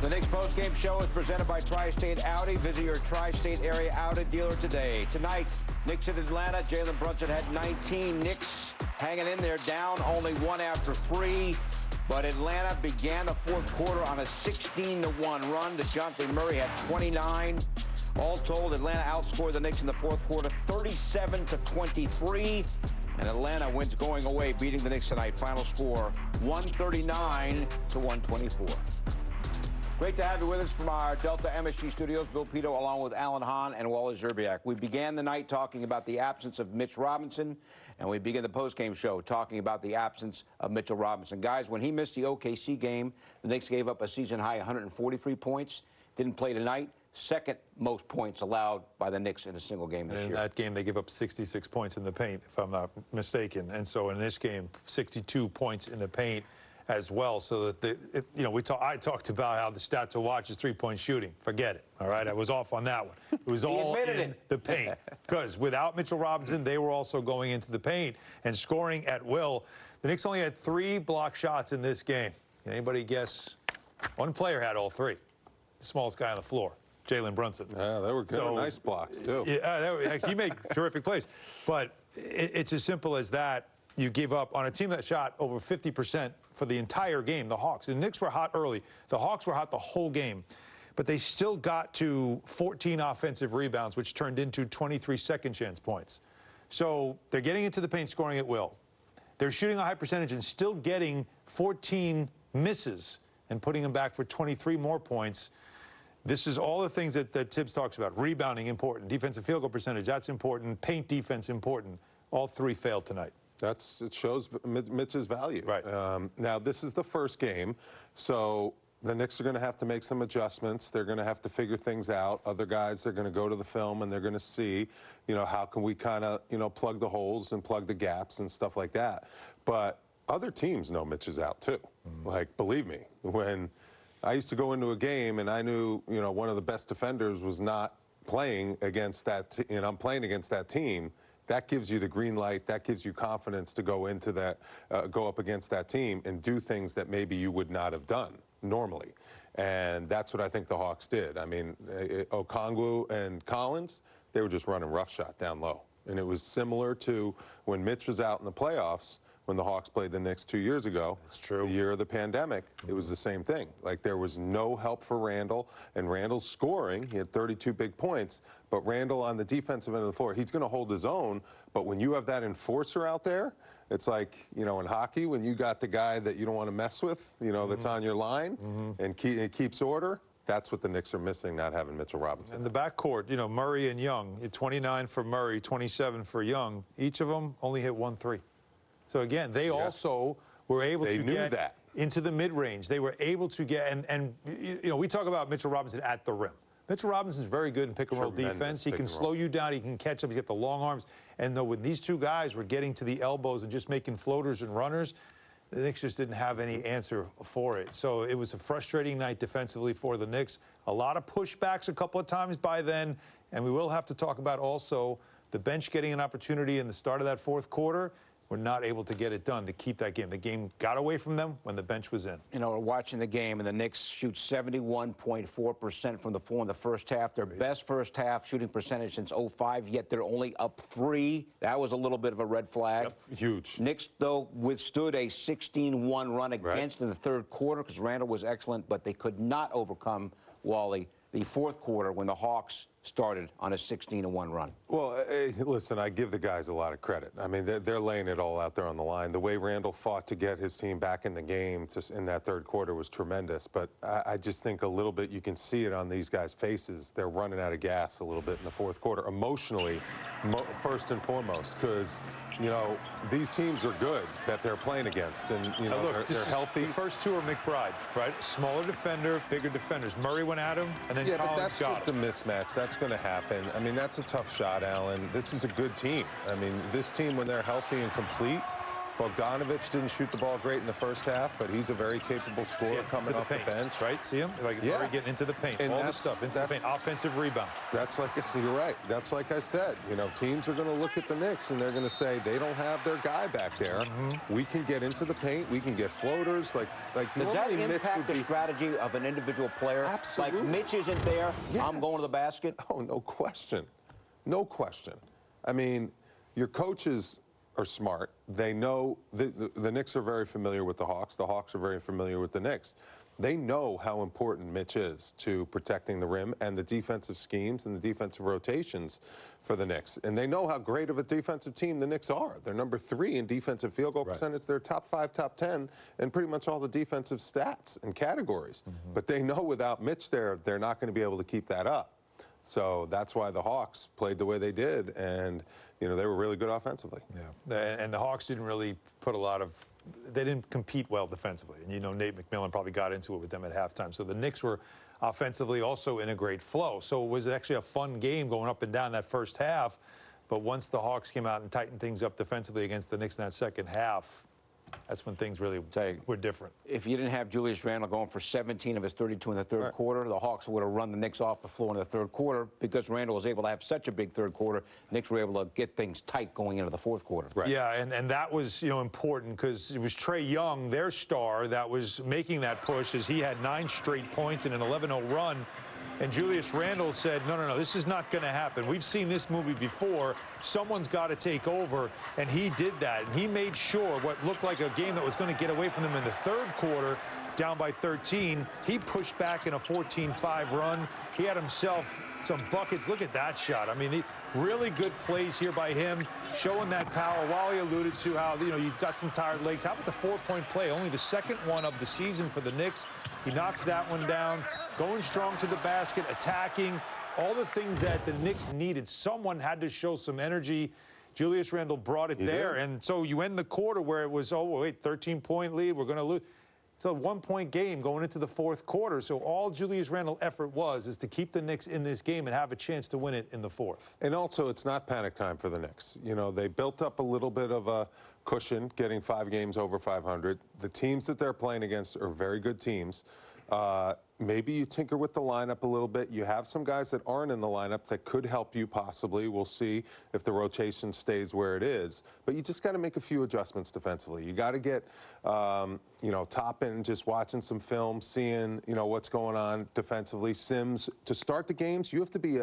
The Knicks postgame show is presented by Tri-State Audi. Visit your Tri-State area Audi dealer today. Tonight, Knicks at Atlanta. Jalen Brunson had 19. Knicks hanging in there, down only one after 3. But Atlanta began the fourth quarter on a 16-1 run. DeJounte Murray had 29. All told, Atlanta outscored the Knicks in the fourth quarter 37-23. And Atlanta wins going away, beating the Knicks tonight. Final score, 139-124. Great to have you with us from our Delta MSG studios. Bill Pito along with Alan Hahn and Wally Zerbiak. We began the night talking about the absence of Mitch Robinson, and we begin the postgame show talking about the absence of Mitchell Robinson. Guys, when he missed the OKC game, the Knicks gave up a season-high 143 points. Didn't play tonight. Second most points allowed by the Knicks in a single game this year. In that game, they give up 66 points in the paint, if I'm not mistaken. And so in this game, 62 points in the paint as well. So that I talked about how the stat to watch is three-point shooting. Forget it. All right, I was off on that one. It was all in the paint. Because without Mitchell Robinson, they were also going into the paint and scoring at will. The Knicks only had 3 block shots in this game. Can anybody guess? One player had all 3. The smallest guy on the floor, Jalen Brunson. Yeah, they were good. So, nice blocks, too. Yeah, he made terrific plays. But it's as simple as that. You give up on a team that shot over 50% for the entire game, the Hawks. The Knicks were hot early. The Hawks were hot the whole game. But they still got to 14 offensive rebounds, which turned into 23 second-chance points. So they're getting into the paint, scoring at will. They're shooting a high percentage and still getting 14 misses and putting them back for 23 more points. This is all the things that Tibbs talks about. Rebounding, important. Defensive field goal percentage, that's important. Paint defense, important. All 3 failed tonight. It shows Mitch's value. Right. Now, this is the first game, so the Knicks are going to have to make some adjustments. They're going to have to figure things out. Other guys are going to go to the film, and they're going to see, how can we kind of, plug the holes and plug the gaps and stuff like that. But other teams know Mitch is out, too. Like, believe me, when I used to go into a game and I knew, one of the best defenders was not playing against that, I'm playing against that team, that gives you the green light. That gives you confidence to go into that, go up against that team and do things that maybe you would not have done normally. And that's what I think the Hawks did. I mean, Okongwu and Collins, they were just running roughshod down low. And it was similar to when Mitch was out in the playoffs, when the Hawks played the Knicks 2 years ago. That's true. The year of the pandemic, it was the same thing. Like, there was no help for Randall, and Randall's scoring. He had 32 big points, but Randall on the defensive end of the floor, he's going to hold his own. But when you have that enforcer out there, it's like, in hockey, when you got the guy that you don't want to mess with, that's on your line and keeps order. That's what the Knicks are missing, not having Mitchell Robinson. And the backcourt, Murray and Young, 29 for Murray, 27 for Young. Each of them only hit 1 3. So, again, they also were able to get into the mid-range. They were able to get, and we talk about Mitchell Robinson at the rim. Mitchell Robinson's very good in pick-and-roll defense. He can slow you down. He can catch up. He's got the long arms. And though when these two guys were getting to the elbows and just making floaters and runners, the Knicks just didn't have any answer for it. So it was a frustrating night defensively for the Knicks. A lot of pushbacks a couple of times by then. And we will have to talk about also the bench getting an opportunity in the start of that fourth quarter. Were not able to get it done to keep that game. The game got away from them when the bench was in. We're watching the game, and the Knicks shoot 71.4% from the floor in the first half. Their best first half shooting percentage since 05, yet they're only up 3. That was a little bit of a red flag. Yep, huge. Knicks, though, withstood a 16-1 run against in the third quarter because Randall was excellent, but they could not overcome, Wally, the fourth quarter when the Hawks started on a 16-1 run. Well, listen, I give the guys a lot of credit. I mean, they're laying it all out there on the line. The way Randall fought to get his team back in the game just in that third quarter was tremendous. But I just think a little bit, you can see it on these guys' faces. They're running out of gas a little bit in the fourth quarter, emotionally, first and foremost, because, these teams are good that they're playing against. And, look, they're healthy. The first two are McBride, right? Smaller defender, bigger defenders. Murray went at him, and then Collins that's got just a mismatch. That's going to happen. I mean, that's a tough shot, Alan. This is a good team. I mean, this team, when they're healthy and complete, Bogdanovich didn't shoot the ball great in the first half, but he's a very capable scorer coming off the bench. Right? See him? Like already getting into the paint. And all the stuff into the paint. Offensive rebound. That's like you're right. That's like I said. You know, teams are going to look at the Knicks and they're going to say they don't have their guy back there. We can get into the paint. We can get floaters. Like does that impact the strategy of an individual player? Absolutely. Like Mitch isn't there. Yes. I'm going to the basket. Oh, no question. No question. I mean, your coaches are smart. They know the Knicks are very familiar with the Hawks. The Hawks are very familiar with the Knicks. They know how important Mitch is to protecting the rim and the defensive schemes and the defensive rotations for the Knicks. And they know how great of a defensive team the Knicks are. They're number 3 in defensive field goal percentage. They're top 5, top 10 in pretty much all the defensive stats and categories. But they know without Mitch there, they're not going to be able to keep that up. So that's why the Hawks played the way they did, and you know they were really good offensively. Yeah, and the Hawks didn't really put a lot of. They didn't compete well defensively, and you know Nate McMillan probably got into it with them at halftime. So the Knicks were offensively also in a great flow. So it was actually a fun game going up and down that first half. But once the Hawks came out and tightened things up defensively against the Knicks in that second half, that's when things really were different. If you didn't have Julius Randle going for 17 of his 32 in the third quarter, the Hawks would have run the Knicks off the floor in the third quarter because Randle was able to have such a big third quarter. Knicks were able to get things tight going into the fourth quarter. Yeah, and that was, you know, important because it was Trae Young, their star, that was making that push as he had 9 straight points in an 11-0 run. And Julius Randle said, no, this is not going to happen. We've seen this movie before. Someone's got to take over. And he did that. And he made sure what looked like a game that was going to get away from them in the third quarter, down by 13. He pushed back in a 14-5 run. He had himself some buckets. Look at that shot. I mean, really good plays here by him, showing that power. Wally alluded to how, you know, you got some tired legs. How about the 4-point play? Only the second one of the season for the Knicks. He knocks that one down, going strong to the basket, attacking, all the things that the Knicks needed. Someone had to show some energy. Julius Randle brought it there. And so you end the quarter where it was, oh, wait, 13-point lead, we're going to lose. It's a 1-point game going into the fourth quarter. So all Julius Randle's effort is to keep the Knicks in this game and have a chance to win it in the fourth. And also, it's not panic time for the Knicks. You know, they built up a little bit of a cushion, getting 5 games over 500. The teams that they're playing against are very good teams. Maybe you tinker with the lineup a little bit. You have some guys that aren't in the lineup that could help you possibly. We'll see if the rotation stays where it is. But you just got to make a few adjustments defensively. You got to get, you know, Toppin just watching some film, seeing, you know, what's going on defensively. Sims, to start the games, you have to be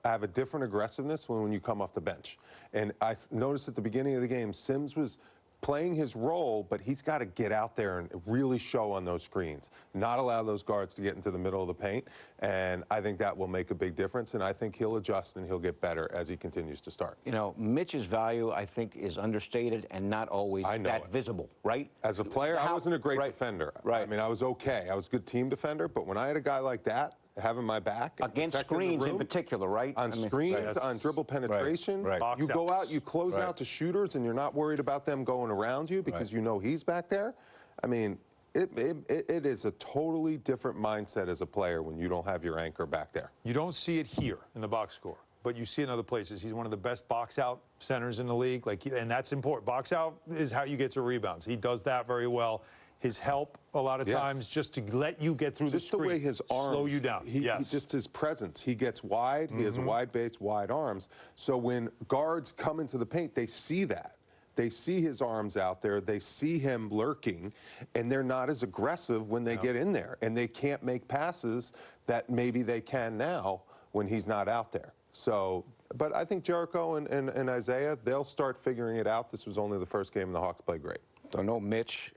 have a different aggressiveness when you come off the bench. And I noticed at the beginning of the game, Sims was playing his role, but he's got to get out there and really show on those screens, not allow those guards to get into the middle of the paint. And I think that will make a big difference. And I think he'll adjust and he'll get better as he continues to start. You know, Mitch's value, I think, is understated and not always that visible, right? As a player, I wasn't a great defender. I mean, I was okay. I was a good team defender. But when I had a guy like that, having my back against screens in particular, right? On screens, on dribble penetration, you go out, you close out to shooters, and you're not worried about them going around you because you know he's back there. I mean, it is a totally different mindset as a player when you don't have your anchor back there. You don't see it here in the box score, but you see it in other places. He's one of the best box-out centers in the league, and that's important. Box-out is how you get to rebounds. He does that very well. His help a lot of times just to let you get through the screen. Just the way his arms slow you down. He just his presence. He gets wide. He has wide base, wide arms. So when guards come into the paint, they see that. They see his arms out there. They see him lurking, and they're not as aggressive when they get in there. And they can't make passes that maybe they can now when he's not out there. So, but I think Jericho and Isaiah, they'll start figuring it out. This was only the first game, and the Hawks played great. So no Mitch.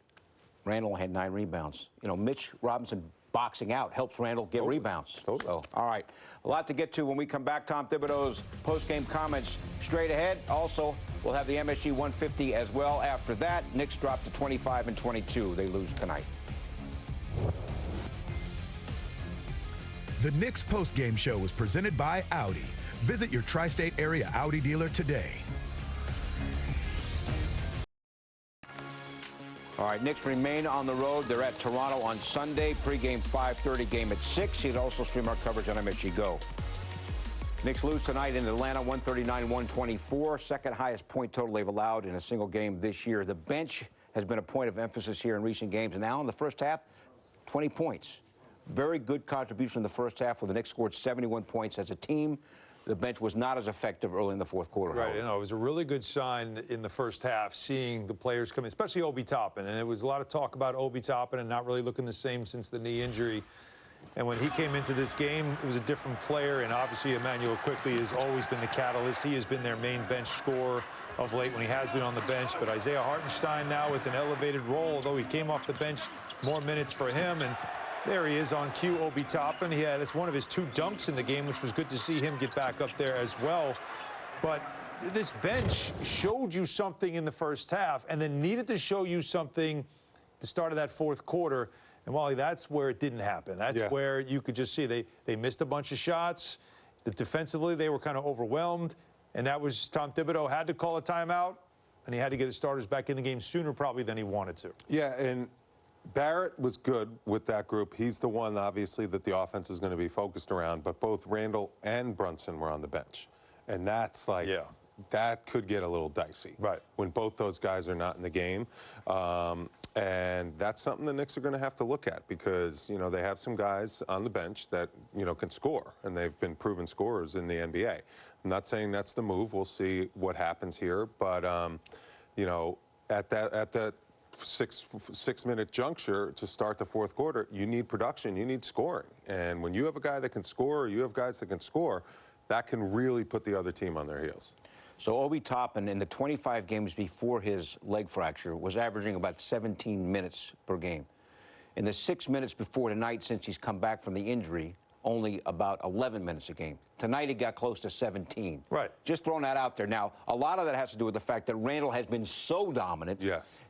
Randle had 9 rebounds. You know, Mitch Robinson boxing out helps Randle get rebounds. So, all right, a lot to get to when we come back. Tom Thibodeau's post-game comments straight ahead. Also, we'll have the MSG 150 as well. After that, Knicks drop to 25 and 22. They lose tonight. The Knicks post-game show was presented by Audi. Visit your tri-state area Audi dealer today. All right, Knicks remain on the road. They're at Toronto on Sunday. Pre-game 5:30, game at 6. You can also stream our coverage on MSG Go. Knicks lose tonight in Atlanta, 139-124, second highest point total they've allowed in a single game this year. The bench has been a point of emphasis here in recent games, and now in the first half, 20 points. Very good contribution in the first half where the Knicks scored 71 points as a team. The bench was not as effective early in the fourth quarter. Right, it was a really good sign in the first half, seeing the players come in, especially Obi Toppin. And there was a lot of talk about Obi Toppin and not really looking the same since the knee injury. And when he came into this game, it was a different player, and obviously Emmanuel Quickly has always been the catalyst. He has been their main bench scorer of late when he has been on the bench. But Isaiah Hartenstein now with an elevated role, although he came off the bench, more minutes for him. And there he is on cue, Obi Toppin. That's one of his 2 dunks in the game, which was good to see him get back up there as well. But this bench showed you something in the first half and then needed to show you something at the start of that fourth quarter. And, Wally, that's where it didn't happen. That's where you could just see they missed a bunch of shots. Defensively, they were kind of overwhelmed. And that was Tom Thibodeau had to call a timeout, and he had to get his starters back in the game sooner probably than he wanted to. Yeah, and Barrett was good with that group. He's the one, obviously, that the offense is going to be focused around. But both Randall and Brunson were on the bench. And that's like, that could get a little dicey. Right. When both those guys are not in the game. And that's something the Knicks are going to have to look at because, they have some guys on the bench that, can score. And they've been proven scorers in the NBA. I'm not saying that's the move. We'll see what happens here. But, at that 6-minute juncture to start the fourth quarter, you need production, you need scoring. And when you have a guy that can score, or you have guys that can score, that can really put the other team on their heels. So Obi Toppin, in the 25 games before his leg fracture, was averaging about 17 minutes per game. In the 6 minutes before tonight, since he's come back from the injury, only about 11 minutes a game. Tonight, he got close to 17. Right. Just throwing that out there. Now, a lot of that has to do with the fact that Randall has been so dominant,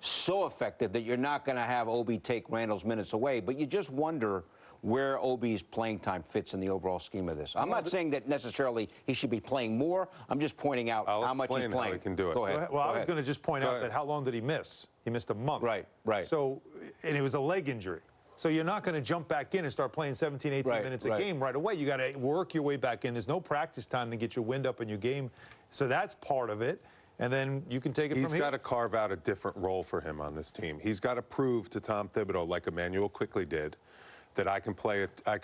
so effective, that you're not going to have Obi take Randall's minutes away. But you just wonder where Obi's playing time fits in the overall scheme of this. I'm not saying that necessarily he should be playing more. I'm just pointing out how much he's playing. How he can do it. Go ahead. Well, I was going to just point out that how long did he miss? He missed a month. Right. So, and it was a leg injury. So you're not going to jump back in and start playing 17, 18 minutes a game right away. You got to work your way back in. There's no practice time to get your wind up in your game. So that's part of it. And then you can take it from here. He's got to carve out a different role for him on this team. He's got to prove to Tom Thibodeau, like Emmanuel Quickly did, that I can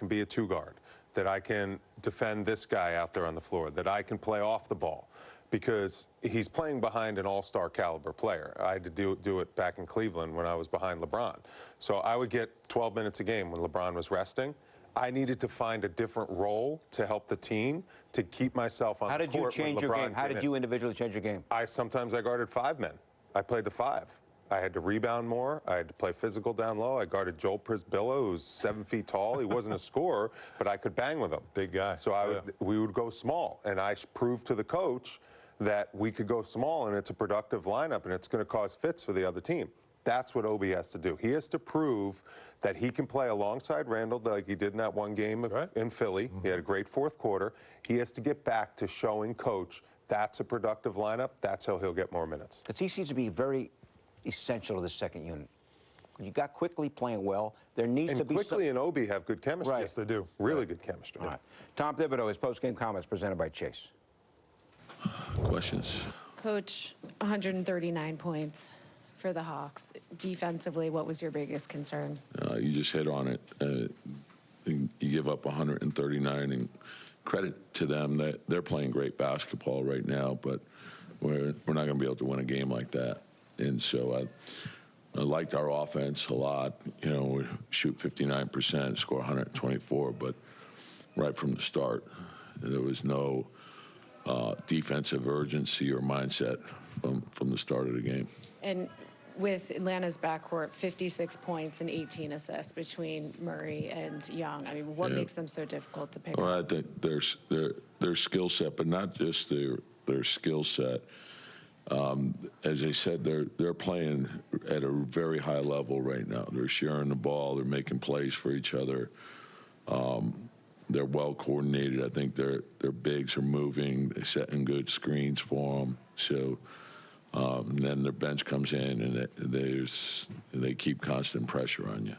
be a 2-guard, that I can defend this guy out there on the floor, that I can play off the ball. Because he's playing behind an all-star caliber player. I had to do it back in Cleveland when I was behind LeBron. So I would get 12 minutes a game when LeBron was resting. I needed to find a different role to help the team to keep myself on the court. How did you change your game? How did you individually change your game? Sometimes I guarded 5 men. I played the 5. I had to rebound more. I had to play physical down low. I guarded Joel Prisbilla, who's 7 feet tall. He wasn't a scorer, but I could bang with him. Big guy. So we would go small. And I proved to the coach that we could go small, and it's a productive lineup, and it's going to cause fits for the other team. That's what Obi has to do. He has to prove that he can play alongside Randall like he did in that one game in Philly. He had a great fourth quarter. He has to get back to showing coach that's a productive lineup. That's how he'll get more minutes. Because he seems to be very essential to the second unit. You got Quickly playing well. There needs to be Quickly and Obi have good chemistry. Right. Yes, they do. Really good chemistry. All right. Tom Thibodeau, his post-game comments presented by Chase. Questions? Coach, 139 points for the Hawks. Defensively, what was your biggest concern? You just hit on it. You give up 139, and credit to them that they're playing great basketball right now, but we're not going to be able to win a game like that. And so I liked our offense a lot. We shoot 59%, score 124, but right from the start, there was no defensive urgency or mindset from the start of the game. And with Atlanta's backcourt, 56 points and 18 assists between Murray and Young. I mean, what makes them so difficult to pick up? Well, I think their skill set, but not just their skill set. As I said, they're playing at a very high level right now. They're sharing the ball. They're making plays for each other. They're well coordinated. I think their bigs are moving. They're setting good screens for them. So then their bench comes in, and they keep constant pressure on you.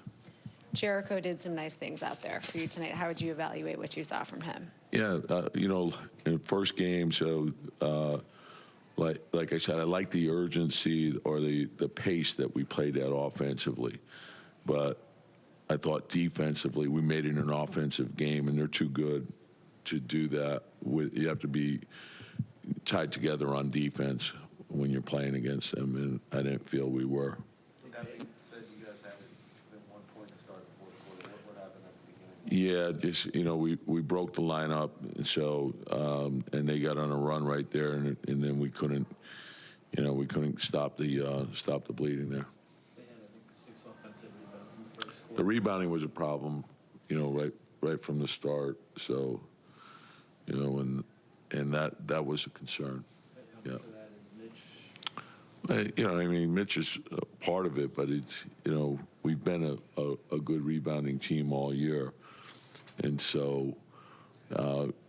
Jericho did some nice things out there for you tonight. How would you evaluate what you saw from him? Yeah, you know, in the first game, so like I said, I like the urgency or the pace that we played at offensively, but I thought defensively we made it an offensive game, and they're too good to do that. You have to be tied together on defense when you're playing against them, and I didn't feel we were. That being said, you guys had been 1 point to start the fourth quarter. What happened at the beginning? Yeah, just, you know, we broke the lineup, so and they got on a run right there, and then we couldn't, you know, we couldn't stop the bleeding there. They had, I think, 6 offensive rebounds in the first quarter. The rebounding was a problem, you know, right from the start. So, you know, and that was a concern. How Yeah. much of that is Mitch? You know, I mean, Mitch is part of it, but it's, you know, we've been a good rebounding team all year. And so,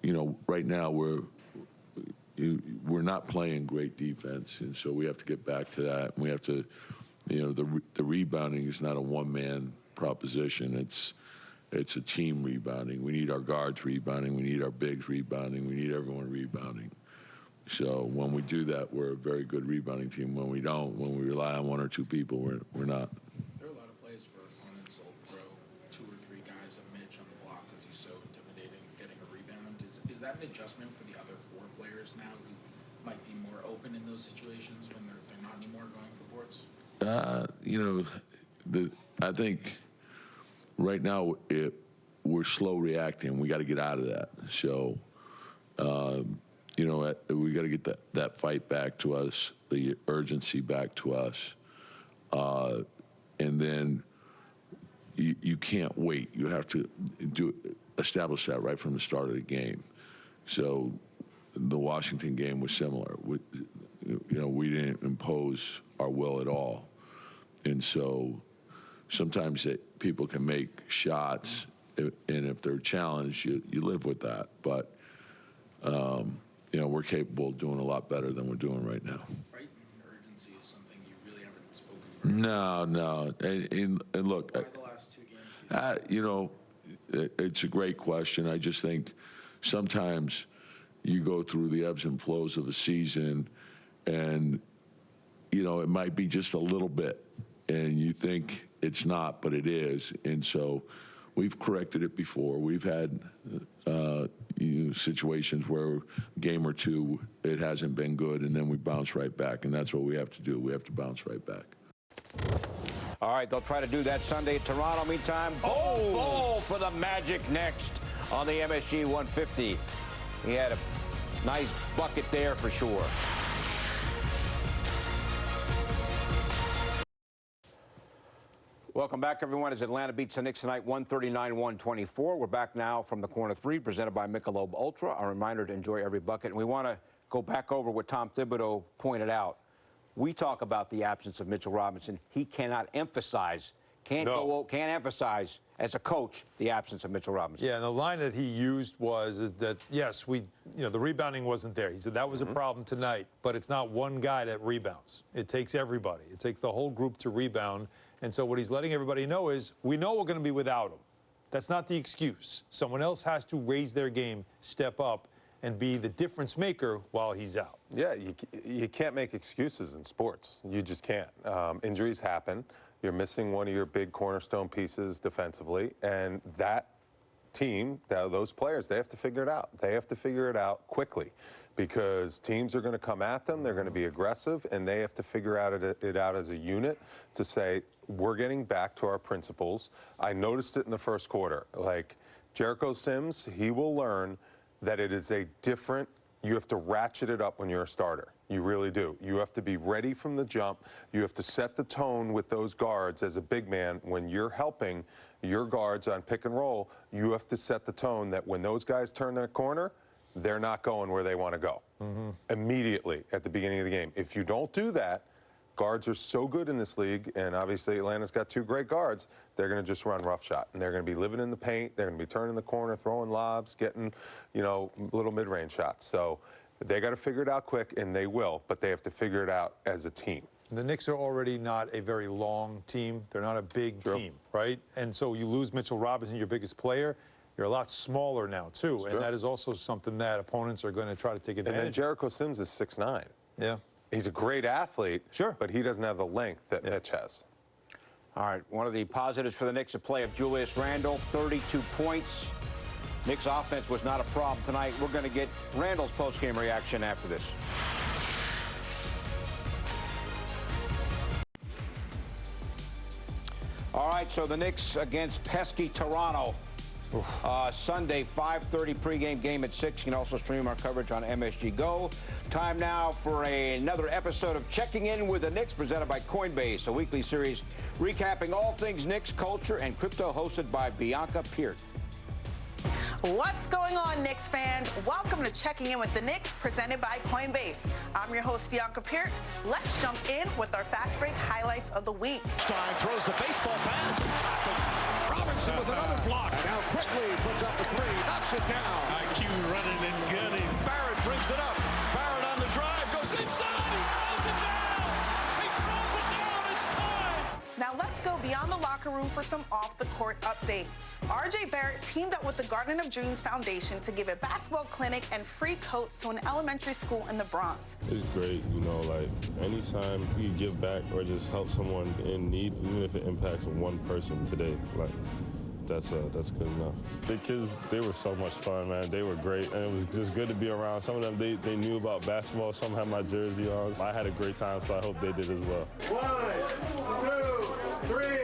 you know, right now we're not playing great defense, and so we have to get back to that. And we have to, you know, the rebounding is not a one-man proposition. It's a team rebounding. We need our guards rebounding. We need our bigs rebounding. We need everyone rebounding. So when we do that, we're a very good rebounding team. When we don't, when we rely on 1 or 2 people, we're not. There are a lot of plays where opponents will throw 2 or 3 guys at Mitch on the block because he's so intimidating getting a rebound. Is that an adjustment for the other 4 players now who might be more open in those situations when they're not anymore going for boards? You know, I think right now we're slow reacting. We got to get out of that. So, you know, we got to get that fight back to us, the urgency back to us, and then you can't wait. You have to establish that right from the start of the game. So the Washington game was similar. You know, we didn't impose our will at all, and so sometimes people can make shots, and if they're challenged, you live with that. But you know, we're capable of doing a lot better than we're doing right now. Fight and urgency is something you really haven't spoken about. No. And look, Why the last 2 games? you know, it's a great question. I just think sometimes you go through the ebbs and flows of a season, and, you know, it might be just a little bit, and you think it's not, but it is. And so we've corrected it before. We've had situations where a game or 2, it hasn't been good, and then we bounce right back, and that's what we have to do. We have to bounce right back. All right, they'll try to do that Sunday in Toronto. Meantime, ball for the Magic next on the MSG 150. He had a nice bucket there for sure. Welcome back, everyone, as Atlanta beats the Knicks tonight, 139-124. We're back now from the corner 3, presented by Michelob Ultra. A reminder to enjoy every bucket. And we want to go back over what Tom Thibodeau pointed out. We talk about the absence of Mitchell Robinson. He cannot emphasize, can't emphasize as a coach the absence of Mitchell Robinson. Yeah, and the line that he used was that, yes, the rebounding wasn't there. He said that was a problem tonight, but it's not one guy that rebounds. It takes everybody. It takes the whole group to rebound. And so what he's letting everybody know is we know we're going to be without him. That's not the excuse. Someone else has to raise their game, step up, and be the difference maker while he's out. Yeah, you can't make excuses in sports. You just can't. Injuries happen. You're missing one of your big cornerstone pieces defensively, and that team, those players, they have to figure it out. They have to figure it out quickly because teams are going to come at them. They're going to be aggressive, and they have to figure it out as a unit to say, we're getting back to our principles. I noticed it in the first quarter. Like Jericho Sims, he will learn that it is a different, you have to ratchet it up when you're a starter. You really do. You have to be ready from the jump. You have to set the tone with those guards as a big man. When you're helping your guards on pick and roll, you have to set the tone that when those guys turn that corner, they're not going where they want to go immediately at the beginning of the game. If you don't do that, guards are so good in this league, and obviously Atlanta's got 2 great guards, they're going to just run roughshod. And they're going to be living in the paint. They're going to be turning the corner, throwing lobs, getting, you know, little mid-range shots. So they got to figure it out quick, and they will, but they have to figure it out as a team. The Knicks are already not a very long team. They're not a big team, right? And so you lose Mitchell Robinson, your biggest player. You're a lot smaller now, too. And that is also something that opponents are going to try to take advantage of. And then Jericho Sims is 6'9". Yeah. He's a great athlete, sure, but he doesn't have the length that Mitch has. All right, one of the positives for the Knicks, a play of Julius Randle, 32 points. Knicks offense was not a problem tonight. We're going to get Randle's post-game reaction after this. All right, so the Knicks against pesky Toronto. Sunday, 5:30 pregame game at 6. You can also stream our coverage on MSG Go. Time now for another episode of Checking In with the Knicks, presented by Coinbase, a weekly series recapping all things Knicks culture and crypto, hosted by Bianca Peart. What's going on, Knicks fans? Welcome to Checking In with the Knicks, presented by Coinbase. I'm your host, Bianca Peart. Let's jump in with our fast break highlights of the week. Stein throws the baseball pass and tackled. Robinson with another block. And now quickly puts up the three, knocks it down. IQ running and gunning. Barrett brings it up. Barrett on the drive, goes inside. He throws it down. He throws it down. It's time. Now let's go beyond the locker room for some off-the-court updates. R.J. Barrett teamed up with the Garden of Dreams Foundation to give a basketball clinic and free coats to an elementary school in the Bronx. It's great, you know, like anytime you give back or just help someone in need, even if it impacts one person today, like that's good enough. The kids, they were so much fun, man. They were great, and it was just good to be around. Some of them, they knew about basketball. Some had my jersey on. I had a great time, so I hope they did as well. 1, 2, 3.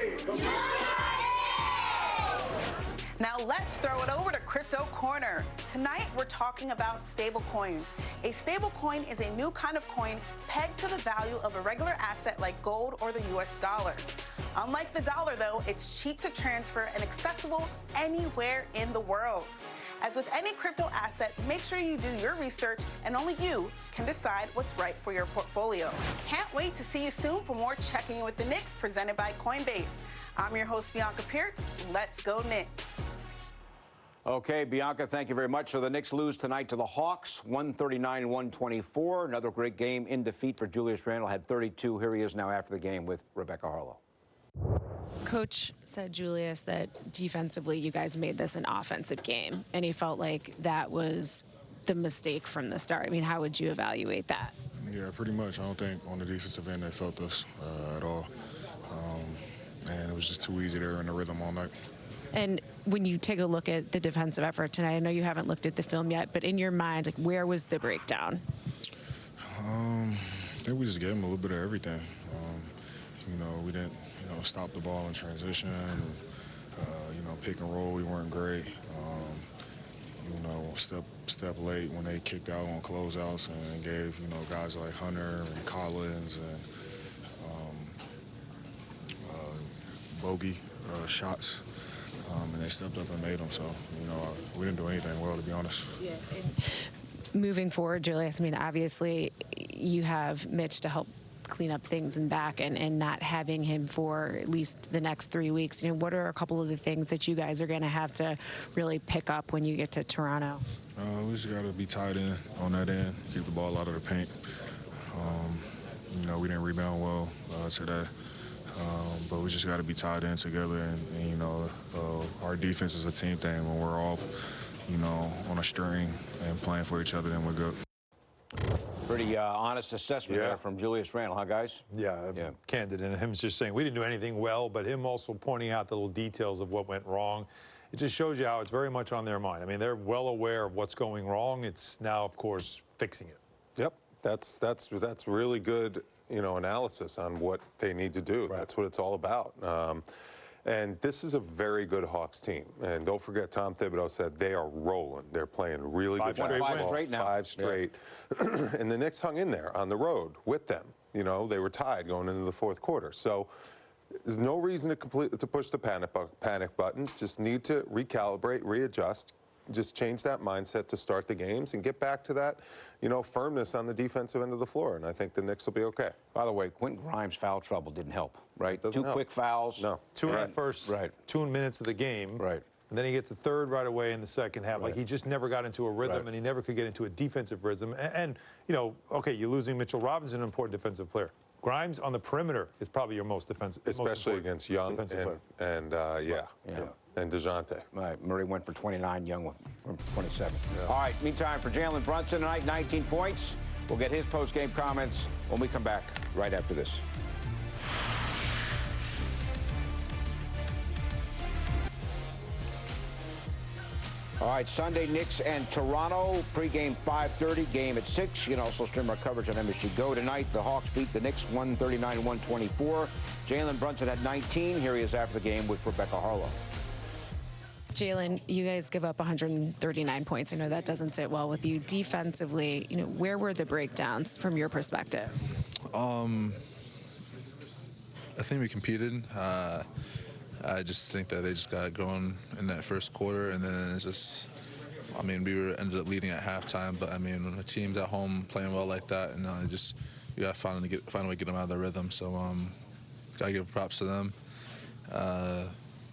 Now let's throw it over to Crypto Corner. Tonight we're talking about stable coins. A stable coin is a new kind of coin pegged to the value of a regular asset like gold or the US dollar. Unlike the dollar though, it's cheap to transfer and accessible anywhere in the world. As with any crypto asset, make sure you do your research and only you can decide what's right for your portfolio. Can't wait to see you soon for more Checking In with the Knicks, presented by Coinbase. I'm your host, Bianca Peart. Let's go Knicks. Okay, Bianca, thank you very much. So the Knicks lose tonight to the Hawks, 139-124. Another great game in defeat for Julius Randle, had 32. Here he is now after the game with Rebecca Harlow. Coach said, Julius, that defensively you guys made this an offensive game, and he felt like that was the mistake from the start. I mean, how would you evaluate that? Yeah, pretty much. I don't think on the defensive end they felt us at all. And it was just too easy. They were in the rhythm all night. And when you take a look at the defensive effort tonight, I know you haven't looked at the film yet, but in your mind, like, where was the breakdown? I think we just gave them a little bit of everything. You know, we didn't, stop the ball in transition. And, pick and roll, we weren't great. Step late when they kicked out on closeouts and gave, guys like Hunter and Collins and bogey shots. And they stepped up and made them. So, we didn't do anything well, to be honest. Yeah. Moving forward, Julius, I mean, obviously you have Mitch to help clean up things in back, and not having him for at least the next 3 weeks. What are a couple of the things that you guys are going to have to really pick up when you get to Toronto? We just got to be tied in on that end, keep the ball out of the paint. We didn't rebound well today. But we just got to be tied in together, and our defense is a team thing. When we're all, on a string and playing for each other, then we're good. Pretty honest assessment there from Julius Randle, huh, guys? Yeah, candid. And him just saying we didn't do anything well, but him also pointing out the little details of what went wrong. It just shows you how it's very much on their mind. I mean, they're well aware of what's going wrong. It's now, of course, fixing it. Yep, that's really good. Analysis on what they need to do. Right. That's what it's all about. And this is a very good Hawks team. And don't forget, Tom Thibodeau said they are rolling. They're playing really good basketball. 5 straight now. 5 straight. Yeah. And the Knicks hung in there on the road with them. They were tied going into the fourth quarter. So there's no reason to push the panic button. Just need to recalibrate, readjust, just change that mindset to start the games and get back to that, firmness on the defensive end of the floor. And I think the Knicks will be okay. By the way, Quentin Grimes' foul trouble didn't help, right? Doesn't help. Quick fouls. No. Two in the first 2 minutes of the game. Right. And then he gets a third right away in the second half. Like, he just never got into a rhythm, and he never could get into a defensive rhythm. And okay, you're losing Mitchell Robinson, an important defensive player. Grimes on the perimeter is probably your most defensive, especially against Young and yeah. And DeJounte. Right. Murray went for 29, Young went for 27. Yeah. All right, meantime, for Jalen Brunson tonight, 19 points. We'll get his post-game comments when we come back right after this. All right, Sunday, Knicks and Toronto. Pre-game 5:30, game at 6. You can also stream our coverage on MSG Go tonight. The Hawks beat the Knicks 139-124. Jalen Brunson had 19. Here he is after the game with Rebecca Harlow. Jalen, you guys give up 139 points. I know that doesn't sit well with you. Defensively, where were the breakdowns from your perspective? I think we competed. I just think that they just got going in that first quarter, and then it's just, we ended up leading at halftime. But when a team's at home playing well like that, and you got to find a way to get them out of their rhythm. So, gotta give props to them.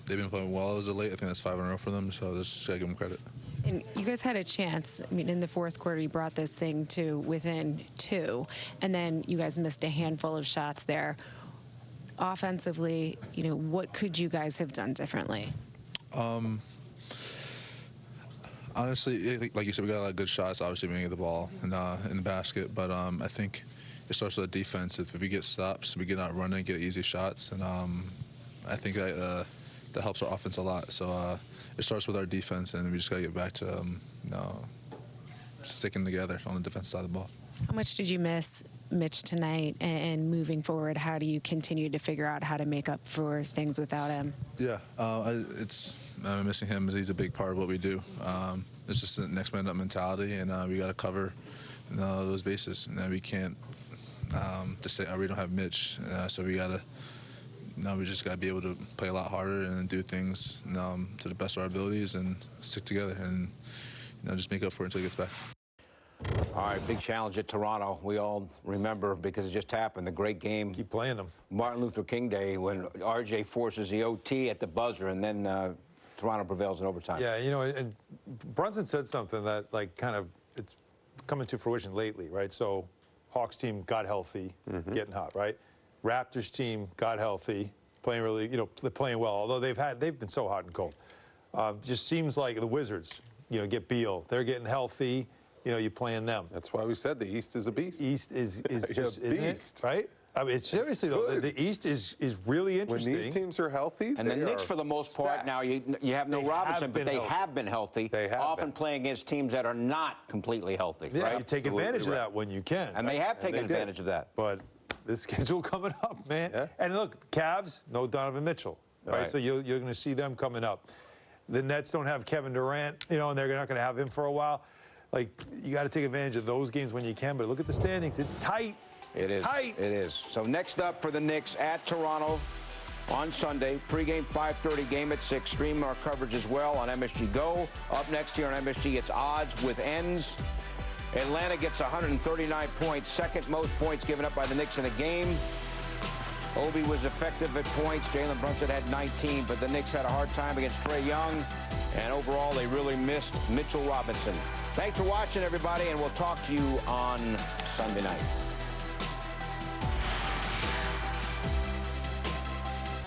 They've been playing well as of late. I think that's 5 in a row for them. So just gotta give them credit. And you guys had a chance. In the fourth quarter, you brought this thing to within 2, and then you guys missed a handful of shots there. Offensively, what could you guys have done differently? Honestly, like you said, we got a lot of good shots. Obviously, we didn't get the ball in the basket, but I think it starts with the defense. If we get stops, we get out running, get easy shots, and I think that helps our offense a lot. So it starts with our defense, and we just got to get back to sticking together on the defense side of the ball. How much did you miss Mitch tonight, and moving forward, how do you continue to figure out how to make up for things without him? Yeah, I'm missing him. He's a big part of what we do. It's just the next man up mentality, and we got to cover those bases. And we can't just say, we don't have Mitch, so we got to. We just got to be able to play a lot harder and do things to the best of our abilities and stick together and just make up for it until he gets back. All right, big challenge at Toronto. We all remember, because it just happened, the great game. Keep playing them. Martin Luther King Day, when RJ forces the OT at the buzzer, and then Toronto prevails in overtime. Yeah, and Brunson said something that, it's coming to fruition lately, right? So, Hawks team got healthy, getting hot, right? Raptors team got healthy, playing really, they're playing well. Although they've been so hot and cold. Just seems like the Wizards, get Beal, they're getting healthy. You're playing them. That's why we said the East is a beast. East is just a beast, right? Seriously though, the East is really interesting. When these teams are healthy, and the Knicks, for the most part, now you have no Robinson, but they have been healthy. They have often playing against teams that are not completely healthy. Yeah, right? you take advantage of that when you can. And they have taken advantage of that. But this schedule coming up, man. Yeah. And look, Cavs, no Donovan Mitchell, right? So you're going to see them coming up. The Nets don't have Kevin Durant, and they're not going to have him for a while. You got to take advantage of those games when you can. But look at the standings; it's tight. It is tight. It is. So next up for the Knicks at Toronto on Sunday, pregame 5:30, game at 6. Stream our coverage as well on MSG Go. Up next here on MSG, it's odds with ends. Atlanta gets 139 points, second most points given up by the Knicks in a game. Obi was effective at points. Jalen Brunson had 19, but the Knicks had a hard time against Trae Young. And overall, they really missed Mitchell Robinson. Thanks for watching, everybody, and we'll talk to you on Sunday night.